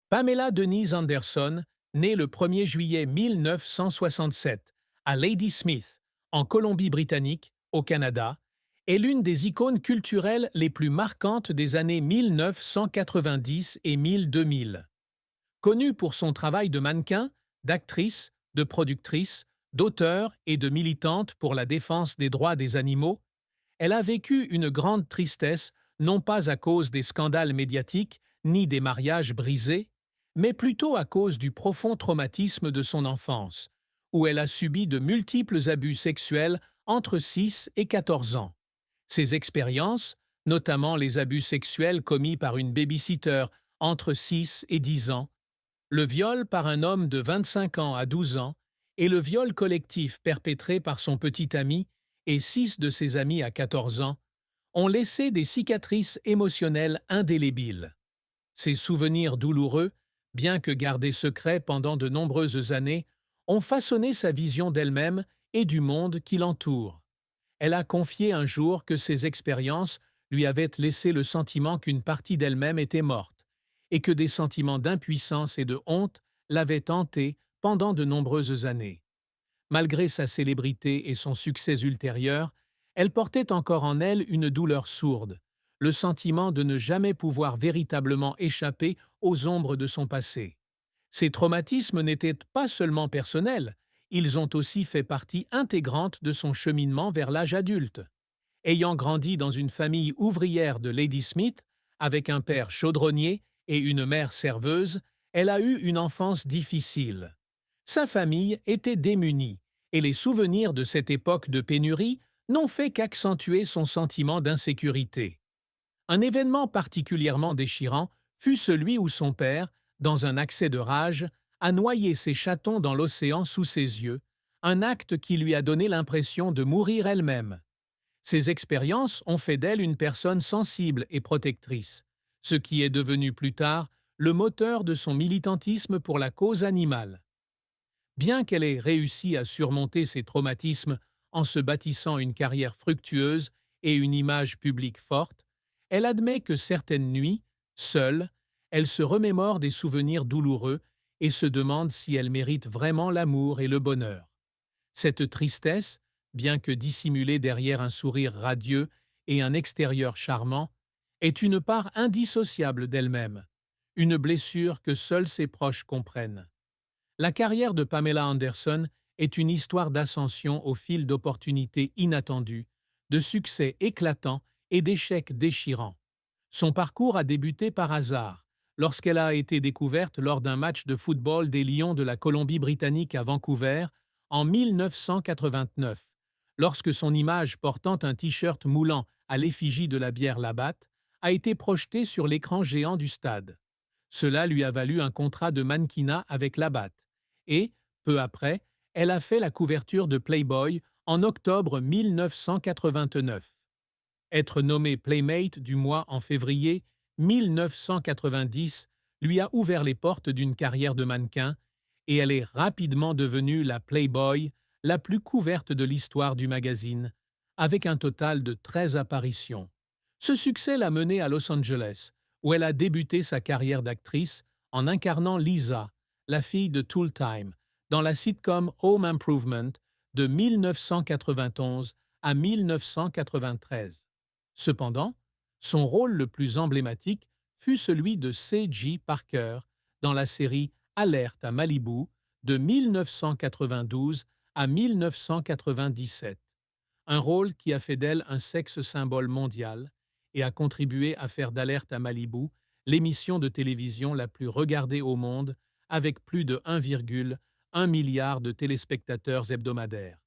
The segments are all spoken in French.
Pamela Denise Anderson, née le 1er juillet 1967 à Ladysmith, en Colombie-Britannique, au Canada, est l'une des icônes culturelles les plus marquantes des années 1990 et 2000. Connue pour son travail de mannequin, d'actrice, de productrice, d'auteur et de militante pour la défense des droits des animaux, elle a vécu une grande tristesse non pas à cause des scandales médiatiques ni des mariages brisés, mais plutôt à cause du profond traumatisme de son enfance, où elle a subi de multiples abus sexuels entre 6 et 14 ans. Ces expériences, notamment les abus sexuels commis par une baby-sitter entre 6 et 10 ans, le viol par un homme de 25 ans à 12 ans et le viol collectif perpétré par son petit ami et 6 de ses amis à 14 ans, ont laissé des cicatrices émotionnelles indélébiles. Ces souvenirs douloureux, bien que gardés secrets pendant de nombreuses années, ont façonné sa vision d'elle-même et du monde qui l'entoure. Elle a confié un jour que ces expériences lui avaient laissé le sentiment qu'une partie d'elle-même était morte, et que des sentiments d'impuissance et de honte l'avaient hantée pendant de nombreuses années. Malgré sa célébrité et son succès ultérieur, elle portait encore en elle une douleur sourde, le sentiment de ne jamais pouvoir véritablement échapper aux ombres de son passé. Ces traumatismes n'étaient pas seulement personnels, ils ont aussi fait partie intégrante de son cheminement vers l'âge adulte. Ayant grandi dans une famille ouvrière de Ladysmith, avec un père chaudronnier et une mère serveuse, elle a eu une enfance difficile. Sa famille était démunie, et les souvenirs de cette époque de pénurie n'ont fait qu'accentuer son sentiment d'insécurité. Un événement particulièrement déchirant fut celui où son père, dans un accès de rage, a noyé ses chatons dans l'océan sous ses yeux, un acte qui lui a donné l'impression de mourir elle-même. Ces expériences ont fait d'elle une personne sensible et protectrice, ce qui est devenu plus tard le moteur de son militantisme pour la cause animale. Bien qu'elle ait réussi à surmonter ses traumatismes en se bâtissant une carrière fructueuse et une image publique forte, elle admet que certaines nuits, seule, elle se remémore des souvenirs douloureux et se demande si elle mérite vraiment l'amour et le bonheur. Cette tristesse, bien que dissimulée derrière un sourire radieux et un extérieur charmant, est une part indissociable d'elle-même, une blessure que seuls ses proches comprennent. La carrière de Pamela Anderson est une histoire d'ascension au fil d'opportunités inattendues, de succès éclatants et d'échecs déchirants. Son parcours a débuté par hasard, lorsqu'elle a été découverte lors d'un match de football des Lions de la Colombie-Britannique à Vancouver en 1989, lorsque son image portant un t-shirt moulant à l'effigie de la bière Labatt a été projetée sur l'écran géant du stade. Cela lui a valu un contrat de mannequinat avec Labatt et, peu après, elle a fait la couverture de Playboy en octobre 1989. Être nommée Playmate du mois en février 1990 lui a ouvert les portes d'une carrière de mannequin et elle est rapidement devenue la Playboy la plus couverte de l'histoire du magazine, avec un total de 13 apparitions. Ce succès l'a menée à Los Angeles, où elle a débuté sa carrière d'actrice en incarnant Lisa, la fille de Tool Time, dans la sitcom Home Improvement de 1991 à 1993. Cependant, son rôle le plus emblématique fut celui de C.J. Parker dans la série Alerte à Malibu de 1992 à 1997, un rôle qui a fait d'elle un sexe symbole mondial et a contribué à faire d'Alerte à Malibu l'émission de télévision la plus regardée au monde avec plus de 1,1 milliard de téléspectateurs hebdomadaires.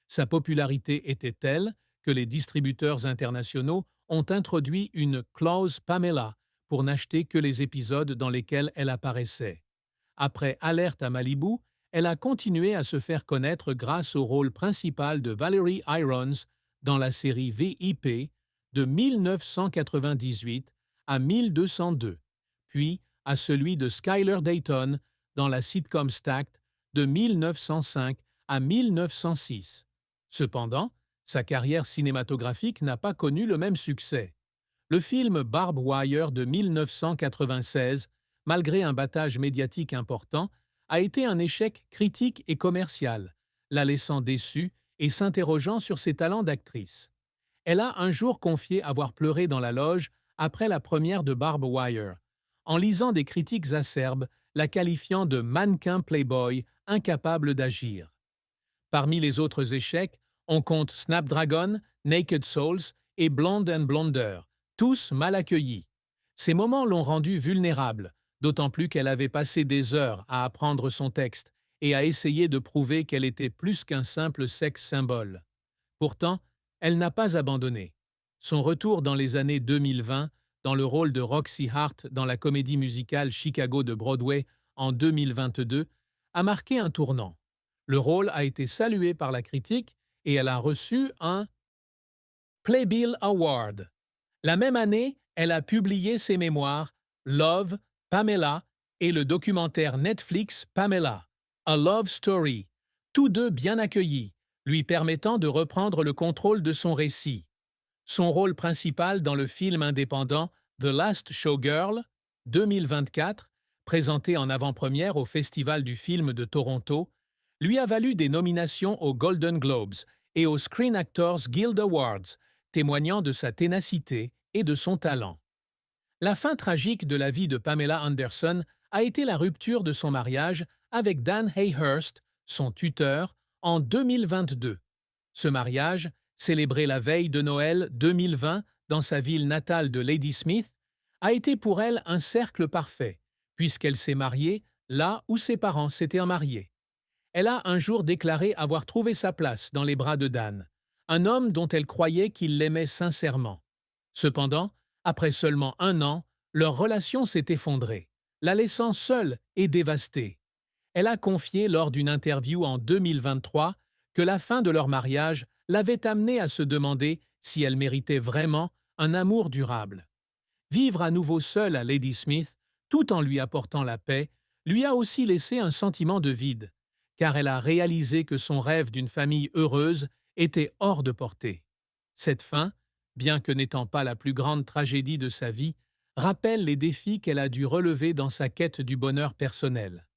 Sa popularité était telle que les distributeurs internationaux ont introduit une clause Pamela pour n'acheter que les épisodes dans lesquels elle apparaissait. Après Alerte à Malibu, elle a continué à se faire connaître grâce au rôle principal de Valerie Irons dans la série VIP de 1998 à 1202, puis à celui de Skyler Dayton dans la sitcom Stacked de 1905 à 1906. Cependant, sa carrière cinématographique n'a pas connu le même succès. Le film Barbed Wire de 1996, malgré un battage médiatique important, a été un échec critique et commercial, la laissant déçue et s'interrogeant sur ses talents d'actrice. Elle a un jour confié avoir pleuré dans la loge après la première de Barb Wire, en lisant des critiques acerbes la qualifiant de mannequin playboy incapable d'agir. Parmi les autres échecs, on compte Snapdragon, Naked Souls et Blonde and Blonder, tous mal accueillis. Ces moments l'ont rendue vulnérable, d'autant plus qu'elle avait passé des heures à apprendre son texte et à essayer de prouver qu'elle était plus qu'un simple sex symbole. Pourtant, elle n'a pas abandonné. Son retour dans les années 2020, dans le rôle de Roxy Hart dans la comédie musicale Chicago de Broadway en 2022, a marqué un tournant. Le rôle a été salué par la critique et elle a reçu un Playbill Award. La même année, elle a publié ses mémoires Love, Pamela et le documentaire Netflix Pamela, A Love Story, tous deux bien accueillis, lui permettant de reprendre le contrôle de son récit. Son rôle principal dans le film indépendant The Last Showgirl, 2024, présenté en avant-première au Festival du film de Toronto, lui a valu des nominations aux Golden Globes et aux Screen Actors Guild Awards, témoignant de sa ténacité et de son talent. La fin tragique de la vie de Pamela Anderson a été la rupture de son mariage avec Dan Hayhurst, son tuteur, en 2022. Ce mariage, célébré la veille de Noël 2020 dans sa ville natale de Ladysmith, a été pour elle un cercle parfait, puisqu'elle s'est mariée là où ses parents s'étaient mariés. Elle a un jour déclaré avoir trouvé sa place dans les bras de Dan, un homme dont elle croyait qu'il l'aimait sincèrement. Cependant, après seulement 1 an, leur relation s'est effondrée, la laissant seule et dévastée. Elle a confié lors d'une interview en 2023 que la fin de leur mariage l'avait amenée à se demander si elle méritait vraiment un amour durable. Vivre à nouveau seule à Ladysmith, tout en lui apportant la paix, lui a aussi laissé un sentiment de vide, car elle a réalisé que son rêve d'une famille heureuse était hors de portée. Cette fin, bien que n'étant pas la plus grande tragédie de sa vie, rappelle les défis qu'elle a dû relever dans sa quête du bonheur personnel.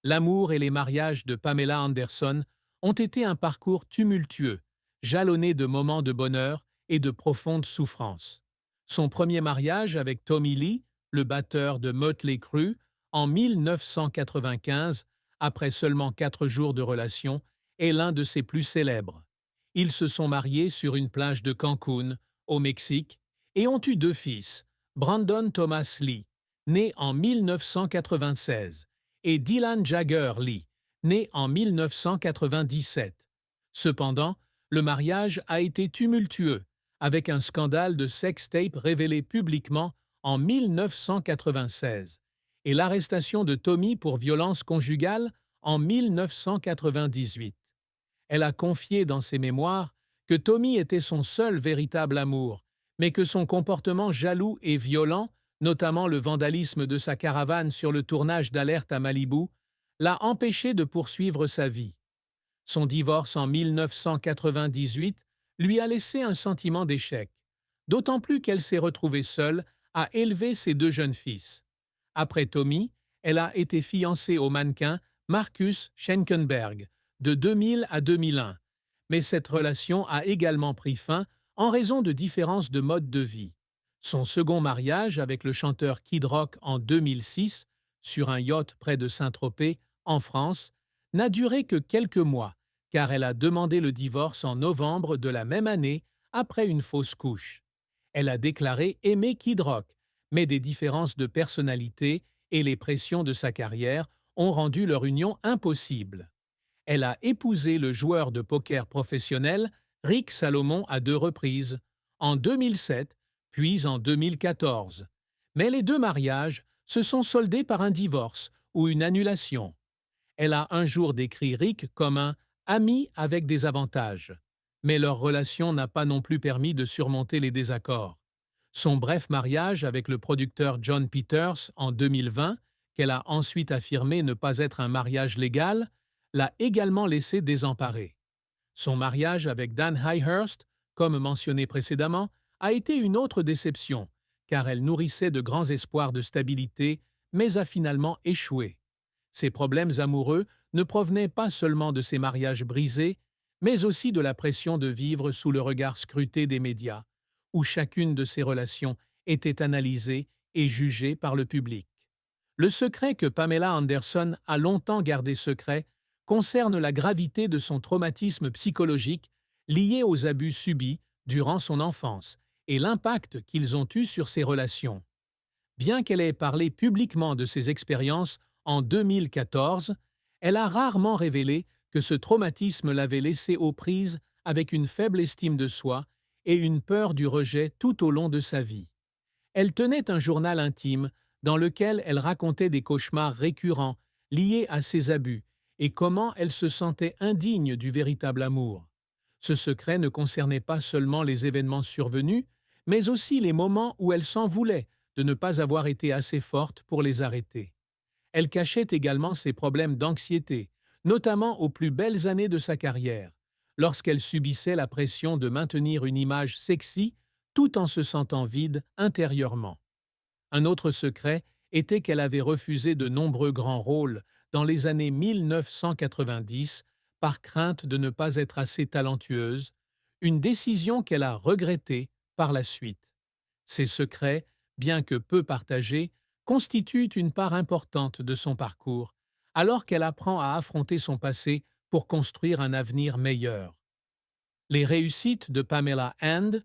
L'amour et les mariages de Pamela Anderson ont été un parcours tumultueux, jalonné de moments de bonheur et de profondes souffrances. Son premier mariage avec Tommy Lee, le batteur de Mötley Crüe, en 1995, après seulement 4 jours de relation, est l'un de ses plus célèbres. Ils se sont mariés sur une plage de Cancun, au Mexique, et ont eu 2 fils, Brandon Thomas Lee, né en 1996, et Dylan Jagger Lee, né en 1997. Cependant, le mariage a été tumultueux, avec un scandale de sextape révélé publiquement en 1996 et l'arrestation de Tommy pour violence conjugale en 1998. Elle a confié dans ses mémoires que Tommy était son seul véritable amour, mais que son comportement jaloux et violent, notamment le vandalisme de sa caravane sur le tournage d'Alerte à Malibu, l'a empêché de poursuivre sa vie. Son divorce en 1998 lui a laissé un sentiment d'échec, d'autant plus qu'elle s'est retrouvée seule à élever ses 2 jeunes fils. Après Tommy, elle a été fiancée au mannequin Marcus Schenkenberg de 2000 à 2001, mais cette relation a également pris fin en raison de différences de mode de vie. Son second mariage avec le chanteur Kid Rock en 2006, sur un yacht près de Saint-Tropez, en France, n'a duré que quelques mois, car elle a demandé le divorce en novembre de la même année après une fausse couche. Elle a déclaré aimer Kid Rock, mais des différences de personnalité et les pressions de sa carrière ont rendu leur union impossible. Elle a épousé le joueur de poker professionnel Rick Salomon à 2 reprises, en 2007 puis en 2014. Mais les 2 mariages se sont soldés par un divorce ou une annulation. Elle a un jour décrit Rick comme un « ami avec des avantages », mais leur relation n'a pas non plus permis de surmonter les désaccords. Son bref mariage avec le producteur John Peters en 2020, qu'elle a ensuite affirmé ne pas être un mariage légal, l'a également laissé désemparée. Son mariage avec Dan Hayhurst, comme mentionné précédemment, a été une autre déception, car elle nourrissait de grands espoirs de stabilité, mais a finalement échoué. Ses problèmes amoureux ne provenaient pas seulement de ses mariages brisés, mais aussi de la pression de vivre sous le regard scruté des médias, où chacune de ses relations était analysée et jugée par le public. Le secret que Pamela Anderson a longtemps gardé secret concerne la gravité de son traumatisme psychologique lié aux abus subis durant son enfance et l'impact qu'ils ont eu sur ses relations. Bien qu'elle ait parlé publiquement de ses expériences en 2014, elle a rarement révélé que ce traumatisme l'avait laissée aux prises avec une faible estime de soi et une peur du rejet tout au long de sa vie. Elle tenait un journal intime dans lequel elle racontait des cauchemars récurrents liés à ses abus et comment elle se sentait indigne du véritable amour. Ce secret ne concernait pas seulement les événements survenus, mais aussi les moments où elle s'en voulait de ne pas avoir été assez forte pour les arrêter. Elle cachait également ses problèmes d'anxiété, notamment aux plus belles années de sa carrière, lorsqu'elle subissait la pression de maintenir une image sexy tout en se sentant vide intérieurement. Un autre secret était qu'elle avait refusé de nombreux grands rôles dans les années 1990 par crainte de ne pas être assez talentueuse, une décision qu'elle a regrettée par la suite. Ces secrets, bien que peu partagés, constituent une part importante de son parcours, alors qu'elle apprend à affronter son passé pour construire un avenir meilleur. Les réussites de Pamela And